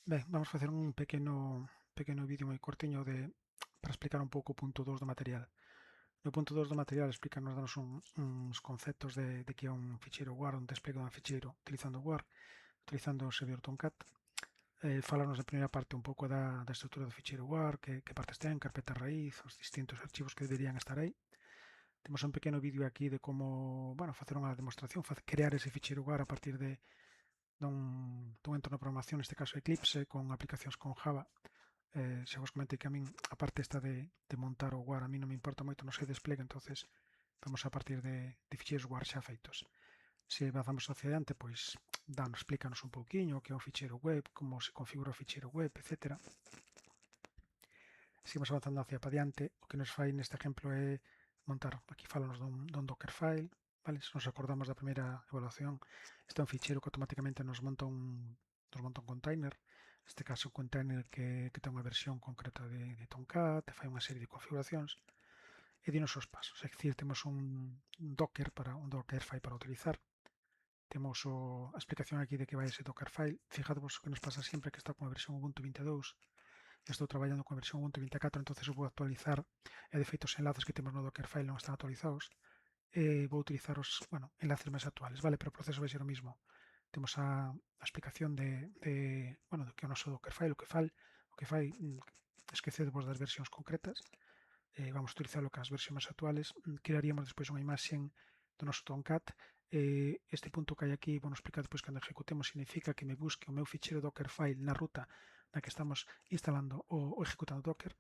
Ben, vamos facer un pequeno vídeo moi cortiño para explicar un pouco o punto 2 do material. No punto 2 do material explícanos danos uns conceptos de que é un ficheiro WAR, un despliegue dun ficheiro utilizando WAR, utilizando o servidor Tomcat. Falanos na primeira parte un pouco da estrutura do ficheiro WAR, que partes ten, carpeta raíz, os distintos archivos que deberían estar aí. Temos un pequeno vídeo aquí de como, bueno, facer unha demostración, crear ese ficheiro WAR a partir dun entorno de programación, neste caso Eclipse, con aplicacións con Java. Xa vos comentei que a min a parte esta de montar o WAR a mí non me importa moito, non se despliega, entonces vamos a partir de ficheiros WAR xa feitos. Se avanzamos hacia adiante, pois explícanos un pouquiño o que é un ficheiro web, como se configura o ficheiro web, etc. Seguimos avanzando hacia para adiante, o que nos fai neste exemplo é montar, aquí falanos dun Dockerfile, vale? Se nos acordamos da primeira evaluación, este é un ficheiro que automáticamente nos monta un container, neste caso un container que ten unha versión concreta de Tomcat, fai unha serie de configuracións e dinos os pasos. É dicir, temos un Dockerfile para utilizar, temos a explicación aquí de que vai ese Dockerfile. Fijadvos que nos pasa sempre que está con a versión Ubuntu 22. Estou traballando con a versión Ubuntu 24, entonces eu vou actualizar e de feito os enlaces que temos no Dockerfile non están actualizados. Vou utilizar os enlaces máis actuales, vale? Pero o proceso vai ser o mismo. Temos a explicación do que é o noso Dockerfile, o que fai, esquecedvos das versións concretas, vamos a utilizar as versións máis actuales, crearíamos despois unha imaxen do noso Tomcat. Este punto que hai aquí, vou explicar despois cando ejecutemos, significa que me busque o meu ficheiro Dockerfile na ruta na que estamos instalando o executando Docker.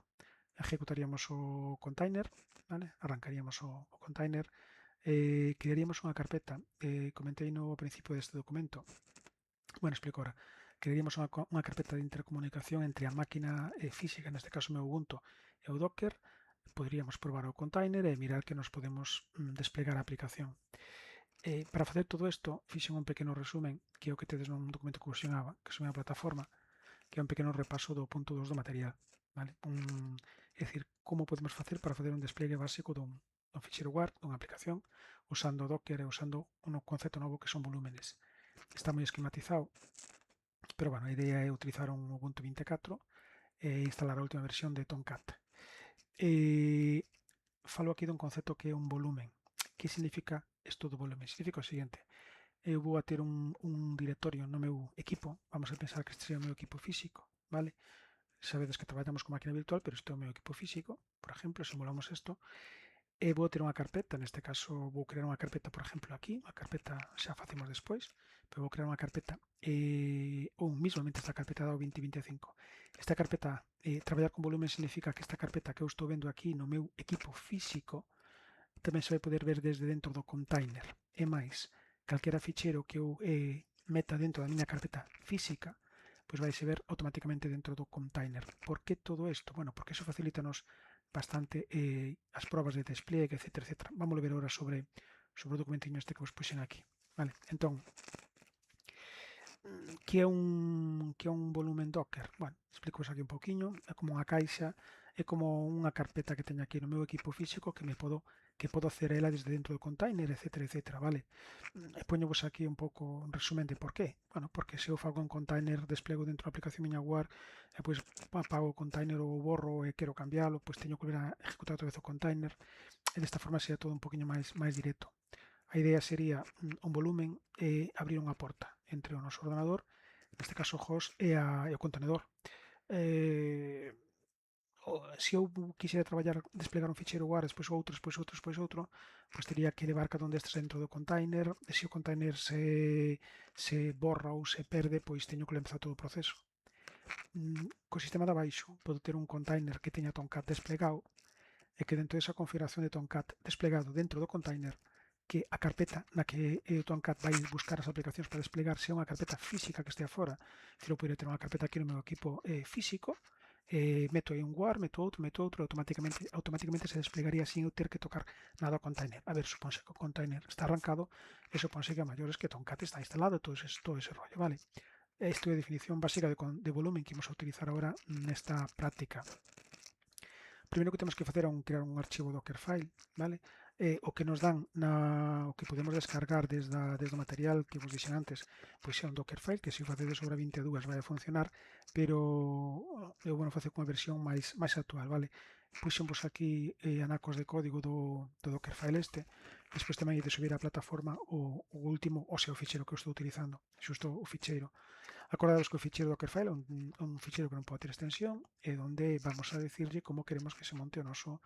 Ejecutaríamos o container, vale? Arrancaríamos o container, crearíamos unha carpeta, comentei no principio deste documento, bueno, explico ahora. Crearíamos unha carpeta de intercomunicación entre a máquina física, neste caso o meu Ubuntu, e o Docker. Poderíamos probar o container e mirar que nos podemos desplegar a aplicación. Para facer todo isto, fixen un pequeno resumen, que é o que tedes nun documento que fusionaba, que é unha plataforma, que é un pequeno repaso do punto 2 do material. Vale? É dicir, como podemos facer para facer un despliegue básico dun ficheiro WAR, dunha aplicación, usando Docker e usando un concepto novo que son volúmenes. Está moi esquematizado, pero bueno, a idea é utilizar un Ubuntu 24 e instalar a última versión de Tomcat. Falo aquí dun concepto que é un volumen. Que significa isto do volumen? Significa o seguinte: eu vou a ter un directorio no meu equipo, vamos a pensar que este sería o meu equipo físico, vale? Sabedes que traballamos con máquina virtual, pero isto é o meu equipo físico, por exemplo, simulamos isto, e vou ter unha carpeta, neste caso vou crear unha carpeta, por exemplo, aquí, a carpeta xa facemos despois, pero vou crear unha carpeta, ou mismamente esta carpeta da 2025. Esta carpeta, traballar con volumen significa que esta carpeta que eu estou vendo aquí no meu equipo físico tamén se vai poder ver desde dentro do container. E máis, calquera ficheiro que eu meta dentro da miña carpeta física, pois vai se ver automáticamente dentro do container. Por que todo isto? Bueno, porque iso facilítanos bastante as probas de despliegue, etc, etc. Vamos ver agora sobre o documentiño este que vos puxen aquí. Vale, entón, que é un volumen Docker? Bueno, explico aquí un pouquiño. É como unha caixa, é como unha carpeta que teño aquí no meu equipo físico que podo hacer ela desde dentro do container, etc, etc, vale? E poñovos aquí un pouco un resumen de por qué. Bueno, porque se eu fago un container, desplego dentro da aplicación miña WAR, e pois apago o container ou borro e quero cambiálo, pois teño que volver a ejecutar outra vez o container, e desta forma sería todo un poquinho máis directo. A idea sería un volumen e abrir unha porta entre o noso ordenador, neste caso o host e o contenedor. Se eu quixera traballar, desplegar un ficheiro WAR, despois outro, pois tería que levar cada un destes dentro do container, e se o container se borra ou se perde, pois teño que empezar todo o proceso. Co sistema de abaixo podo ter un container que teña Tomcat desplegado e que dentro desa configuración de Tomcat desplegado dentro do container, que a carpeta na que o Tomcat vai buscar as aplicacións para desplegar sea unha carpeta física que estea fora. Se eu poderia ter unha carpeta aquí no meu equipo físico, meto aí un WAR, meto outro, automáticamente se desplegaría sin eu ter que tocar nada ao container. A ver, suponse que o container está arrancado e suponse que a maiores que Tomcat está instalado, todo ese rollo, vale? Isto é a definición básica de volumen que imos a utilizar agora nesta práctica. Primeiro que temos que facer é crear un archivo Dockerfile, vale? o que nos dan o que podemos descargar desde o material que vos dixen antes, pois é un Dockerfile que se o facedes sobre 22 vai a funcionar, pero eu vou facer cunha versión máis actual, vale? Puxenvos aquí anacos de código do Dockerfile este, despois tamén hai de subir á plataforma o último, o sea, o ficheiro que eu estou utilizando, xusto o ficheiro. Acordados que o ficheiro Dockerfile é un ficheiro que non pode ter extensión e onde vamos a decirlle como queremos que se monte o noso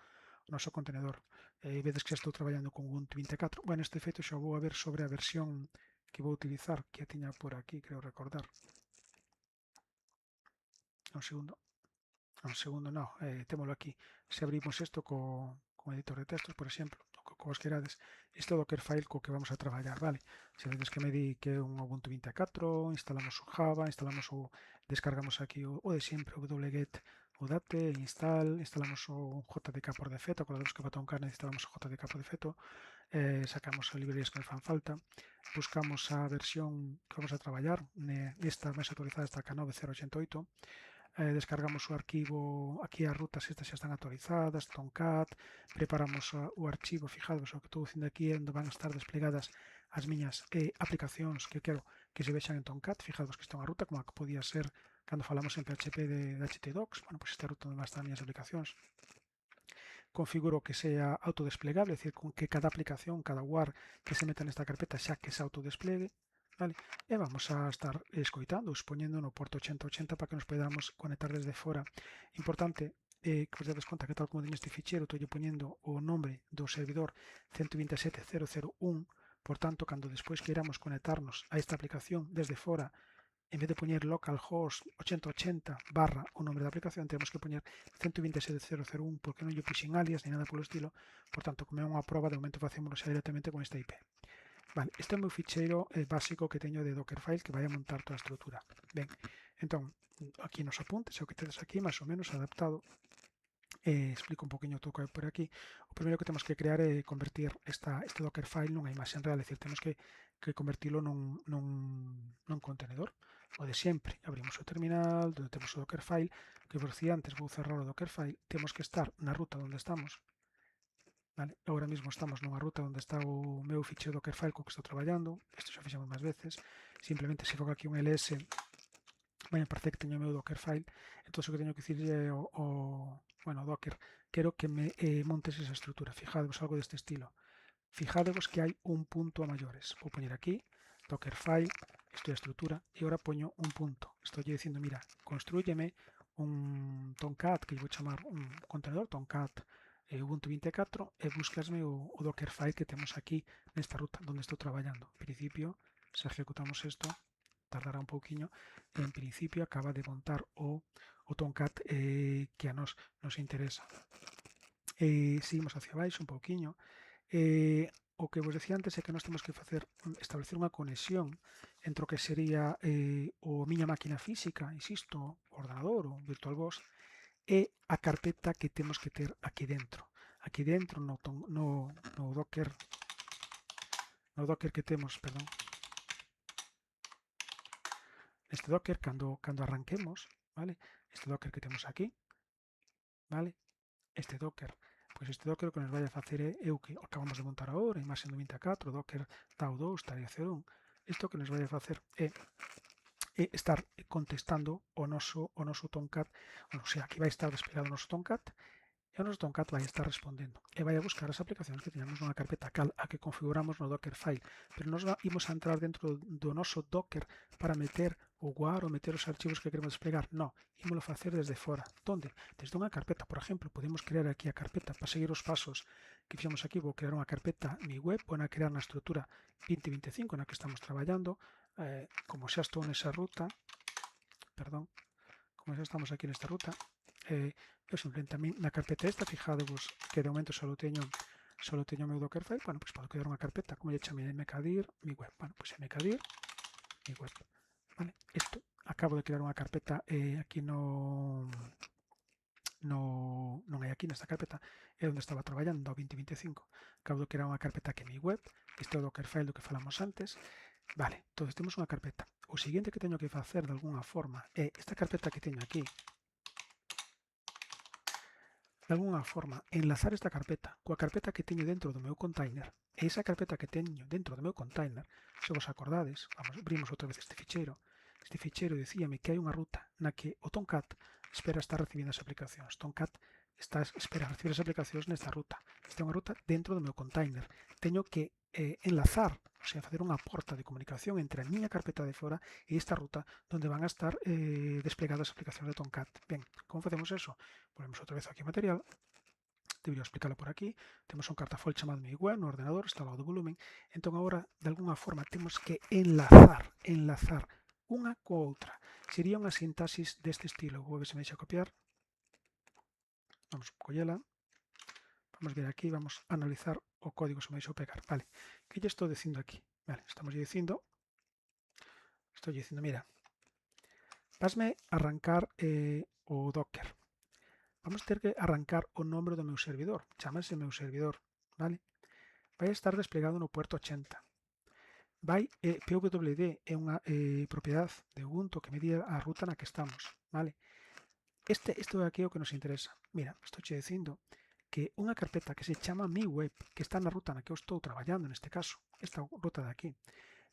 contenedor. Vedes que xa estou traballando con Ubuntu 24. Bueno, este feito xa vou a ver sobre a versión que vou utilizar, que a tiña por aquí, creo recordar. Un segundo, no, témolo aquí. Se abrimos isto co editor de textos, por exemplo, co vos querades, isto é o Dockerfile co que vamos a traballar, vale? Se vedes que me di que é un Ubuntu 24, instalamos o Java, descargamos aquí o de sempre, o wget, o date, instalamos o JDK por defecto, acordados que para toncar necesitamos o JDK por defecto, sacamos as librerías que nos fan falta, buscamos a versión que vamos a traballar, esta máis actualizada está a 9088, descargamos o arquivo, aquí as rutas estas xa están actualizadas, Tomcat, preparamos o archivo, fijados, o que estou dicindo aquí é onde van a estar desplegadas as miñas aplicacións que quero que se vexan en Tomcat, fijados que está unha ruta como a que podía ser cando falamos en PHP de htdocs, bueno, pois esta ruta onde van a estar as miñas aplicacións. Configuro que sea autodesplegable, é dicir, con que cada aplicación, cada WAR que se meta nesta carpeta xa que se autodesplegue, vale? E vamos a estar escoitando, expoñendo no porto 8080 para que nos podamos conectar desde fora. Importante que vos dades conta que tal como teño este ficheiro, estou poñendo o nombre do servidor 127.0.0.1, por tanto, cando despois queiramos conectarnos a esta aplicación desde fora, en vez de poñer localhost 8080 barra o nombre da aplicación, temos que poñer 127.0.0.1 porque non lle puxen alias ni nada polo estilo. Por tanto, como é unha proba, de momento facémoslo xa directamente con esta IP. Vale, este é o meu ficheiro básico que teño de Dockerfile que vai a montar toda a estrutura. Ben, entón, aquí nos apuntes, é o que tedes aquí, máis ou menos adaptado. Explico un poquinho todo o que hai por aquí. O primeiro que temos que crear é convertir este Dockerfile nunha imaxe real, é dicir, temos que convertilo nun contenedor. O de sempre, abrimos o terminal, onde temos o Dockerfile, que vos decía antes, vou cerrar o Dockerfile, temos que estar na ruta onde estamos. Vale, agora mesmo estamos nunha ruta onde está o meu ficheiro Dockerfile co que estou traballando, isto xa fixemos máis veces, simplemente se foca aquí un ls, vai a parecer que teño o meu Dockerfile, entón o que teño que dicirlle é bueno, Docker, quero que me montes esa estrutura, fijadvos algo deste estilo, fijadvos que hai un punto a maiores, vou poñer aquí, Dockerfile, isto é a estrutura, e agora poño un punto, estou dicindo, mira, construyeme un Tomcat, que vou chamar un contenedor, Tomcat Ubuntu 24, e buscasme o Dockerfile que temos aquí nesta ruta onde estou traballando. En principio, se ejecutamos isto, tardará un pouquiño, en principio acaba de montar o Tomcat que a nos interesa. Seguimos hacia baixo un pouquiño. O que vos decía antes é que nós temos que establecer unha conexión entre o que sería o miña máquina física, insisto, o ordenador ou VirtualBox, e a carpeta que temos que ter aquí dentro. Aquí dentro no Docker que temos, perdón, neste Docker, cando arranquemos, vale? Este Docker que temos aquí, vale? Este Docker, pois este Docker o que nos vai a facer é o que acabamos de montar agora, imaxe 94, Docker DAO 2, tarea 01. Isto que nos vai a facer é estar contestando o noso Tomcat, o sea, aquí vai estar desplegado o noso Tomcat, e o noso Tomcat vai estar respondendo e vai a buscar as aplicacións que teñamos nunha carpeta cal a que configuramos no Dockerfile, pero nos imos a entrar dentro do noso Docker para meter o WAR ou meter os archivos que queremos desplegar. No, ímolo facer desde fora. Donde? Desde unha carpeta, por exemplo, podemos crear aquí a carpeta para seguir os pasos que fixemos aquí. Vou crear unha carpeta mi web, vou a crear na estrutura 2025 na que estamos traballando. Como xa estou nesa ruta, perdón, como xa estamos aquí nesta ruta, eu simplemente tamén na carpeta esta, fijadevos que de momento só teño o meu Dockerfile, bueno, pois podo crear unha carpeta, como lle chame, mkdir, mi web, bueno, pois mkdir, mi web, vale, isto, acabo de crear unha carpeta aquí non hai aquí nesta carpeta, é onde estaba traballando, 2025, acabo de crear unha carpeta que é mi web, este é o Dockerfile do que falamos antes, vale, entón temos unha carpeta, o seguinte que teño que facer de alguna forma é esta carpeta que teño aquí, de alguna forma, enlazar esta carpeta coa carpeta que teño dentro do meu container, e esa carpeta que teño dentro do meu container, se vos acordades, abrimos outra vez este ficheiro dicíame que hai unha ruta na que o Tomcat espera estar recibindo as aplicacións. Tomcat espera recibir as aplicacións nesta ruta. Esta é unha ruta dentro do meu container. Teño que enlazar, o sea, facer unha porta de comunicación entre a miña carpeta de fora e esta ruta donde van a estar desplegadas as aplicacións de Tomcat. Ben, como facemos eso? Volvemos outra vez aquí a material. Debería explicarlo por aquí. Temos un cartafol chamado MIUE no ordenador, está ao lado do volumen. Entón agora, de alguna forma, temos que enlazar unha coa outra. Sería unha sintaxis deste estilo. Vou ver se me deixa copiar. Vamos a collela. Vamos ver aquí, vamos a analizar o código se me deixou pegar. Vale, que lle estou dicindo aquí? Vale, estou dicindo, mira, vasme arrancar o Docker. Vamos ter que arrancar o nombre do meu servidor. Chámase meu servidor, vale? Vai estar desplegado no puerto 80. PWD é unha propiedade de Ubuntu que medía a ruta na que estamos, vale? Isto é aquí o que nos interesa. Mira, estou che dicindo que unha carpeta que se chama MiWeb, que está na ruta na que eu estou traballando, neste caso, esta ruta de aquí,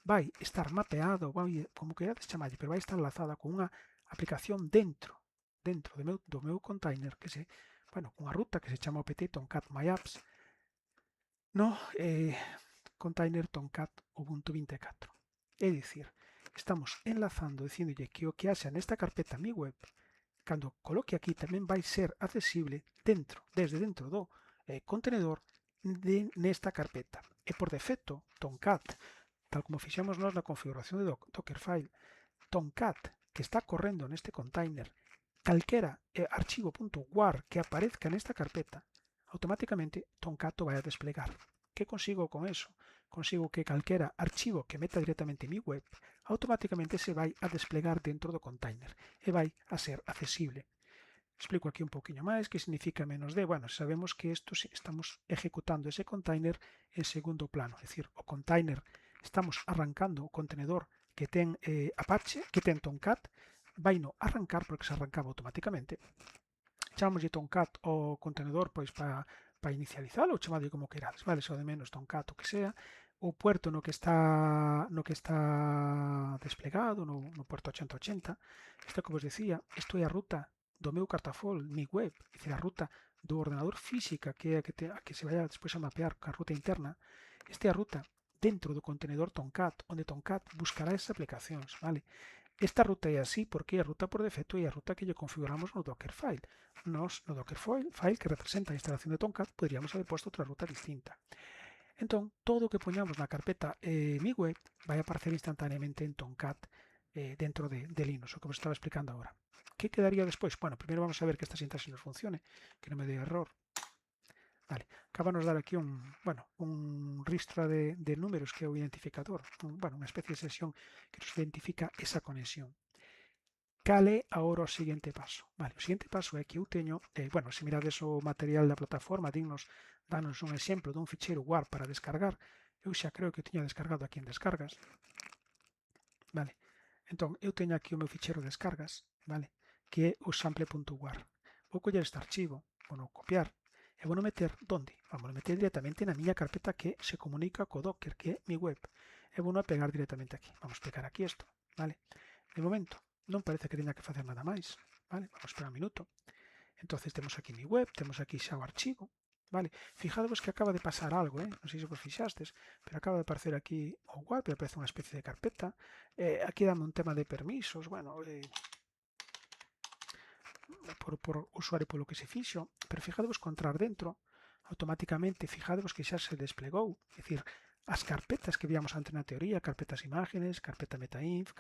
vai estar mapeado, como querades chamalle, pero vai estar enlazada con unha aplicación dentro do meu container, que se, bueno, unha ruta que se chama opt tomcat my apps, no container tomcat ubuntu 24. É dicir, estamos enlazando, dicindolle que o que haxa nesta carpeta MiWeb, cando coloque aquí tamén vai ser accesible desde dentro do contenedor nesta carpeta. E por defecto, Tomcat, tal como fixemos nós na configuración de Dockerfile, Tomcat que está correndo neste container, calquera archivo.war que aparezca nesta carpeta, automáticamente Tomcat o vai a desplegar. Que consigo con eso? Consigo que calquera archivo que meta directamente mi web automáticamente se vai a desplegar dentro do container e vai a ser accesible. Explico aquí un poquinho máis que significa -d. Bueno, sabemos que isto estamos ejecutando ese container en segundo plano, é dicir, o container estamos arrancando o contenedor que ten Apache, que ten Tomcat, vai no arrancar porque se arrancaba automáticamente. Chamámoslle Tomcat ao contenedor pois para inicializalo, ou chamadlle como queirades, vale, só de menos Tomcat o que sea, o puerto no que está desplegado, no puerto 8080, isto que vos decía, isto é a ruta do meu cartafol, mi web, é dicir, a ruta do ordenador física que é a que se vai despois a mapear ca ruta interna. Esta é a ruta dentro do contenedor Tomcat, onde Tomcat buscará esas aplicacións, vale? Esta ruta é así porque é a ruta por defecto e a ruta que lle configuramos no Dockerfile. Nos, no Dockerfile que representa a instalación de Tomcat, poderíamos haber posto outra ruta distinta. Entón, todo o que poñamos na carpeta MiWeb vai aparecer instantáneamente en Tomcat dentro de Linux, o que vos estaba explicando agora. Que quedaría despois? Bueno, primeiro vamos a ver que esta sintaxis nos funcione, que non me dé error. Vale, acaba nos dar aquí un ristra de números que é o identificador, unha especie de sesión que nos identifica esa conexión. Cal é agora o seguinte paso? Vale, o seguinte paso é que eu teño, se mirades o material da plataforma, danos un exemplo dun ficheiro WAR para descargar. Eu xa creo que o tiña descargado aquí en descargas. Vale, entón eu teño aquí o meu ficheiro de descargas, vale, que é o sample.war. Vou coller este archivo, vou copiar, e vou meter onde? Vamos meter directamente na miña carpeta que se comunica co Docker, que é mi web. E vou a pegar directamente aquí. Vamos pegar aquí isto, vale? De momento, non parece que teña que facer nada máis, vale? Vamos esperar un minuto. Entonces temos aquí mi web, temos aquí xa o archivo, vale? Fijadevos que acaba de pasar algo, non sei se vos fixastes, pero acaba de aparecer aquí o web, aparece unha especie de carpeta. Aquí dame un tema de permisos, bueno, por usuario polo que se fixo, pero fijadevos que entrar dentro, automáticamente fijadevos que xa se desplegou, é dicir, as carpetas que víamos antes na teoría, carpetas imágenes, carpeta metainf,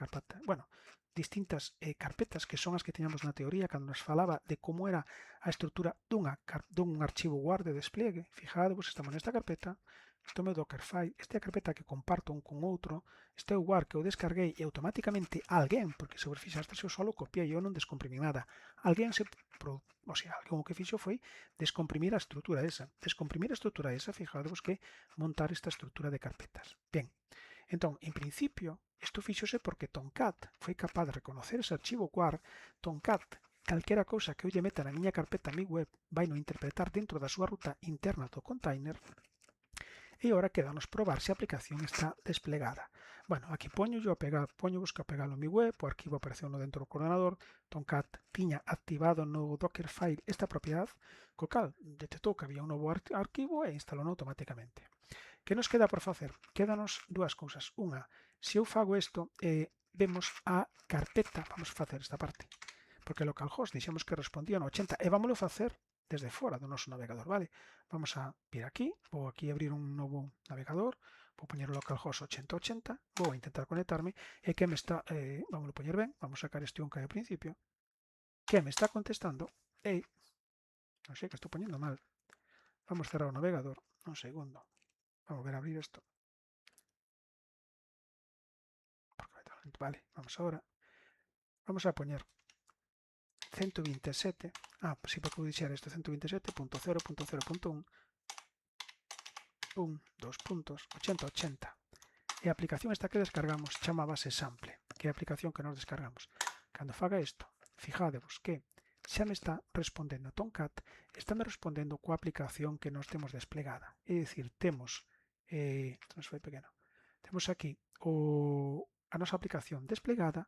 distintas carpetas que son as que teñamos na teoría cando nos falaba de como era a estrutura dun archivo WAR de despliegue. Fijadevos, estamos nesta carpeta, isto é o meu Dockerfile, esta é a carpeta que comparto un con outro, este é o WAR que eu descarguei e automáticamente alguén, porque se vos fixastes eu só copiei, eu non descomprimí nada, alguén o que fixo foi descomprimir a estrutura esa. Descomprimir a estrutura esa, fijadevos que montar esta estrutura de carpetas. Ben, entón, en principio, isto fíxose porque Tomcat foi capaz de reconocer ese archivo WAR. Tomcat calquera cousa que eu lle meta na miña carpeta mi web vai no interpretar dentro da súa ruta interna do container e agora quedanos probar se a aplicación está desplegada. Bueno, aquí poño busca pegalo a mi web, o arquivo apareceu no dentro do ordenador, Tomcat tiña activado no Dockerfile esta propiedade, co cal detectou que había un novo arquivo e instalou automáticamente. Que nos queda por facer? Quédanos dúas cousas. Unha, se eu fago isto, vemos a carpeta, vamos a facer esta parte, porque localhost dixemos que respondía no 80 e vámoslo facer desde fora do noso navegador, vale? Vamos a vir aquí, vou aquí abrir un novo navegador, vou poñer o localhost 8080, vou intentar conectarme e que me está, vamos a poñer ben, vamos a sacar este un que hai ao principio, que me está contestando e, non sei que estou poñendo mal, vamos cerrar o navegador, un segundo, vamos ver a abrir isto, vale, vamos ahora, vamos a poñer 127, sí, porque vou dixer isto, 127.0.0.1, 2 puntos, 8080. E a aplicación esta que descargamos chamábase Sample, que é a aplicación que nos descargamos. Cando faga isto, fijadevos que xa me está respondendo Tomcat, está me respondendo coa aplicación que nos temos desplegada. É dicir, temos, nos foi pequeno, temos aquí a nosa aplicación desplegada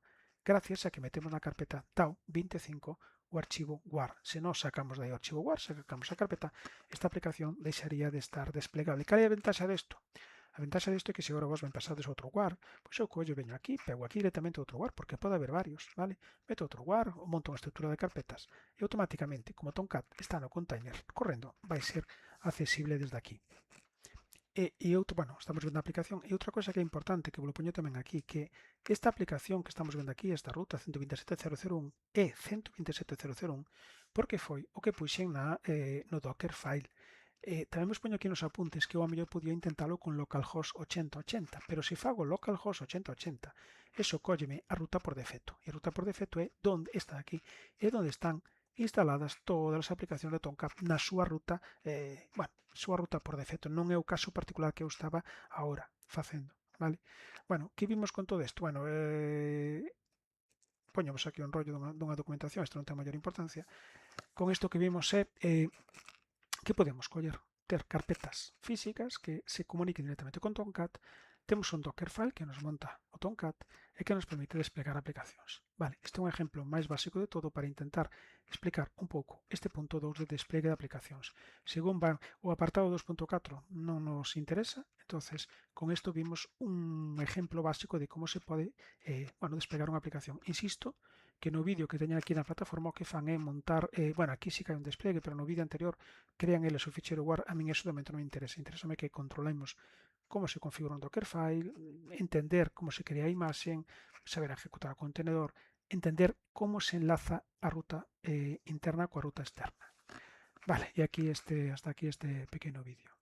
gracias a que metemos na carpeta TAU25 o archivo WAR. Se nós sacamos dai o archivo WAR, sacamos a carpeta, esta aplicación deixaría de estar desplegable. Cal é a ventaxa desto? A ventaxa disto é que se agora vos ben pasades outro WAR, pois eu collo, veño aquí, pego aquí directamente outro WAR, porque pode haber varios, vale? Meto outro WAR, monto unha estrutura de carpetas e automáticamente, como Tomcat está no container correndo, vai ser accesible desde aquí. Bueno, estamos vendo a aplicación e outra cosa que é importante, que vos lo poño tamén aquí, que esta aplicación que estamos vendo aquí, esta ruta 127.001 é 127.001 porque foi o que puxen no Dockerfile. Tamén vos poño aquí nos apuntes que eu a mellor podía intentalo con localhost 8080, pero se fago localhost 8080, eso cólleme a ruta por defecto. E a ruta por defecto é donde está aquí, é donde están instaladas todas as aplicacións de Tomcat na súa ruta, súa ruta por defecto. Non é o caso particular que eu estaba agora facendo, vale? Bueno, que vimos con todo isto? Bueno, poñemos aquí un rollo dunha documentación, isto non ten maior importancia. Con isto que vimos é que podemos coller ter carpetas físicas que se comuniquen directamente con Tomcat, temos un Dockerfile que nos monta o Tomcat e que nos permite desplegar aplicacións. Vale, este é un exemplo máis básico de todo para intentar explicar un pouco este punto 2 de despliegue de aplicacións. Según van o apartado 2.4 non nos interesa, entonces con isto vimos un exemplo básico de como se pode desplegar unha aplicación. Insisto que no vídeo que teñen aquí na plataforma o que fan é montar, aquí sí que hai un despliegue, pero no vídeo anterior crean eles o ficheiro WAR, a min eso de momento non me interesa. Interésame que controlemos como se configura un Dockerfile, entender como se crea a imaxen, saber ejecutar o contenedor, entender como se enlaza a ruta interna coa ruta externa. Vale, e aquí hasta aquí este pequeno vídeo.